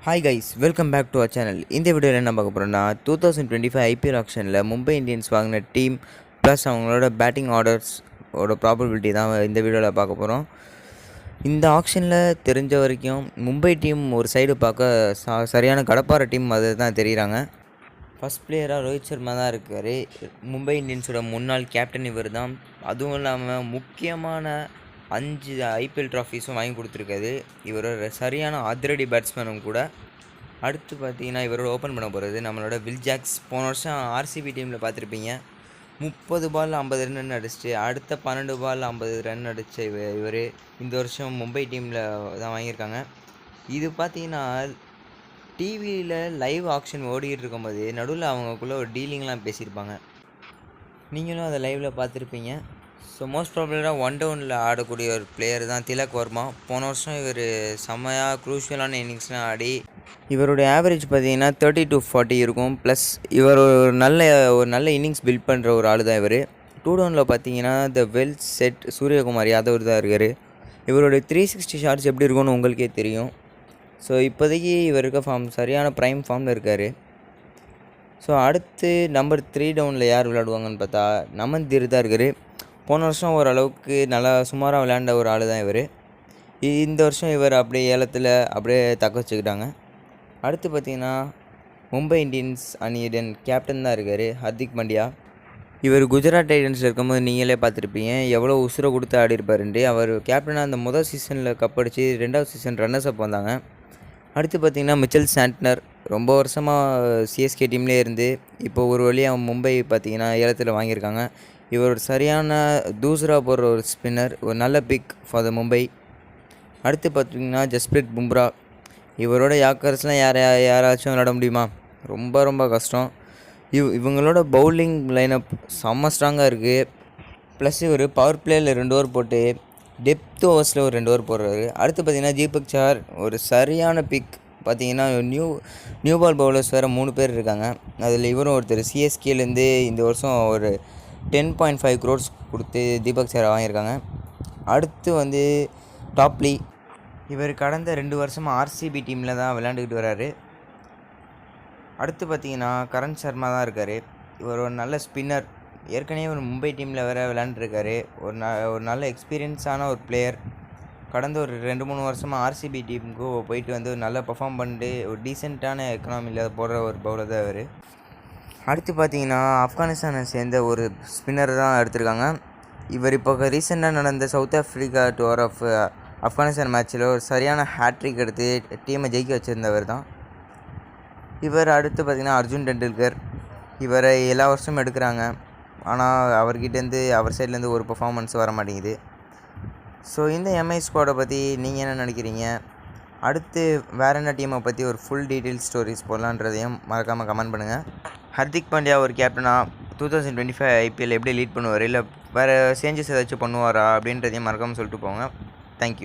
Hi guys, welcome back to our channel. இந்த வீடியோவில் என்ன பார்க்க போகிறோம்னா 2025 ஐபிஎல் ஆக்ஷனில் மும்பை இந்தியன்ஸ் வாங்கின டீம் ப்ளஸ் அவங்களோட பேட்டிங் ஆர்டர்ஸோட ப்ராபபிலிட்டி தான் இந்த வீடியோவில் பார்க்க போகிறோம். இந்த ஆக்ஷனில் தெரிஞ்ச வரைக்கும் மும்பை டீம் ஒரு சைடு பார்க்க சரியான கடப்பார டீம் அது தான் தெரியுறாங்க. ஃபஸ்ட் பிளேயராக ரோஹித் சர்மா தான் இருக்கார். மும்பை இந்தியன்ஸோட முன்னாள் கேப்டன் இவர் தான். அதுவும் இல்லாமல் முக்கியமான 5 ஐபிஎல் ட்ராஃபீஸும் வாங்கி கொடுத்துருக்காரு. இவரோட சரியான அதிரடி பேட்ஸ்மேனும் கூட. அடுத்து பார்த்தீங்கன்னா இவரோட ஓப்பன் பண்ண போகிறது நம்மளோட வில் ஜாக்ஸ். போன வருஷம் ஆர்சிபி டீமில் பார்த்துருப்பீங்க, 30 பால் 50 ரன் அடிச்சுட்டு அடுத்த 12 பால் 50 ரன் அடித்த இவர் இந்த வருஷம் மும்பை டீமில் தான் வாங்கியிருக்காங்க. இது பார்த்தீங்கன்னா டிவியில் லைவ் ஆக்ஷன் ஓடிக்கிட்டு இருக்கும்போது நடுவில் அவங்களுக்குள்ளே ஒரு டீலிங்லாம் பேசியிருப்பாங்க. நீங்களும் அதை லைவில் பார்த்துருப்பீங்க. ஸோ மோஸ்ட் ப்ராபபிளாக ஒன் டவுனில் ஆடக்கூடிய ஒரு பிளேயர் தான் திலக் வர்மா. போன வருஷம் இவர் செம்மையாக க்ரூஷியலான இன்னிங்ஸ்லாம் ஆடி இவருடைய ஆவரேஜ் பார்த்தீங்கன்னா 30 to 40 இருக்கும். ப்ளஸ் இவர் ஒரு நல்ல இன்னிங்ஸ் பில்ட் பண்ணுற ஒரு ஆள் தான் இவர். 2 டவுனில் பார்த்தீங்கன்னா the well set Suryakumar Yadav தான் இருக்கார். இவருடைய 360 ஷாட்ஸ் எப்படி இருக்கும்னு உங்களுக்கே தெரியும். ஸோ இப்போதைக்கு இவர் இருக்க சரியான ப்ரைம் ஃபார்மில் இருக்கார். ஸோ அடுத்து நம்பர் 3 டவுனில் யார் விளையாடுவாங்கன்னு பார்த்தா நமந்தீர் தான் இருக்கார். போன வருஷம் ஓரளவுக்கு நல்லா சுமாராக விளையாண்ட ஒரு ஆள் தான் இவர். இந்த வருஷம் இவர் அப்படியே ஏலத்தில் அப்படியே தக்க வச்சுக்கிட்டாங்க. அடுத்து பார்த்திங்கன்னா மும்பை இந்தியன்ஸ் அணியுடன் கேப்டன் தான் இருக்கார் ஹர்திக் பாண்டியா. இவர் குஜராத் டைட்டன்ஸில் இருக்கும்போது நீங்களே பார்த்துருப்பீங்க எவ்வளோ உசுரை கொடுத்து ஆடிருப்பாருன்ட்டு. அவர் கேப்டனாக அந்த முதல் சீசனில் கப் அடித்து 2வது சீசன் ரன்னர்ஸ் அப் வந்தாங்க. அடுத்து பார்த்திங்கன்னா மிச்சல் சாண்ட்னர் ரொம்ப வருஷமாக சிஎஸ்கே டீம்லேயே இருந்து இப்போ ஒரு வழியாக மும்பை பார்த்திங்கன்னா ஏலத்தில் வாங்கியிருக்காங்க. இவர் ஒரு சரியான தூசரா போடுற ஒரு ஸ்பின்னர், ஒரு நல்ல பிக் ஃபார் த மும்பை. அடுத்து பார்த்திங்கன்னா ஜஸ்பிரிட் பும்ரா. இவரோட யாக்கர்ஸ்லாம் யாராச்சும் விளையாட முடியுமா? ரொம்ப கஷ்டம். இவங்களோட பவுலிங் லைனப் செம்ம ஸ்ட்ராங்காக இருக்குது. ப்ளஸ் இவர் பவர் பிளேயில் 2 ஓவர் போட்டு டெப்த் ஓவர்ஸில் ஒரு 2 ஓவர் போடுறாரு. அடுத்து பார்த்திங்கன்னா தீபக் சஹர் ஒரு சரியான பிக். பார்த்திங்கன்னா நியூ பால் பவுலர்ஸ் வேறு 3 பேர் இருக்காங்க. அதில் இவரும் ஒருத்தர் சிஎஸ்கேலேருந்து இந்த வருஷம் ஒரு 10.5 crores கொடுத்து தீபக் சஹர் வாங்கியிருக்காங்க. அடுத்து டாப்லி. இவர் கடந்த 2 வருஷமாக ஆர்சிபி டீமில் தான் விளையாண்டுக்கிட்டு வர்றாரு. அடுத்து பார்த்திங்கன்னா கரண் சர்மா தான் இருக்கார். இவர் ஒரு நல்ல ஸ்பின்னர். ஏற்கனவே ஒரு மும்பை டீமில் வேறு விளையாண்டுருக்காரு. ஒரு நல்ல எக்ஸ்பீரியன்ஸான ஒரு பிளேயர். கடந்த ஒரு 2-3 வருஷமாக ஆர்சிபி டீமுக்கு போயிட்டு நல்லா பர்ஃபார்ம் பண்ணிட்டு ஒரு டீசெண்டான எக்கனாமியில் போடுற ஒரு பவுலர் தான் இவர். அடுத்து பார்த்திங்கன்னா ஆப்கானிஸ்தானை சேர்ந்த ஒரு ஸ்பின்னர் தான் எடுத்திருக்காங்க. இவர் இப்போ ரீசெண்டாக நடந்த South Africa tour of Afghanistan மேட்ச்சில் ஒரு சரியான ஹேட்ரிக் எடுத்து டீமை ஜெயிக்க வச்சுருந்தவர் தான் இவர். அடுத்து பார்த்திங்கன்னா அர்ஜுன் டெண்டுல்கர். இவரை எல்லா வருஷமும் எடுக்கிறாங்க, ஆனால் அவர்கிட்டேருந்து அவர் சைட்லேருந்து ஒரு பர்ஃபார்மன்ஸ் வர மாட்டேங்குது. ஸோ இந்த எம்ஐ ஸ்குவாடை பற்றி நீங்கள் என்ன நினைக்கிறீங்க? அடுத்து வேறு என்ன டீமை பற்றி ஒரு ஃபுல் டீட்டெயில் ஸ்டோரிஸ் போடலான்றதையும் மறக்காமல் கமெண்ட் பண்ணுங்கள். ஹர்திக் பாண்டியா ஒரு கேப்டனாக 2025 ஐபிஎல் எப்படி லீட் பண்ணுவார், இல்லை வேறு சேஞ்சஸ் ஏதாச்சும் பண்ணுவாரா அப்படின்றதையும் மறக்காமல் சொல்லிட்டு போங்க. தேங்க்யூ.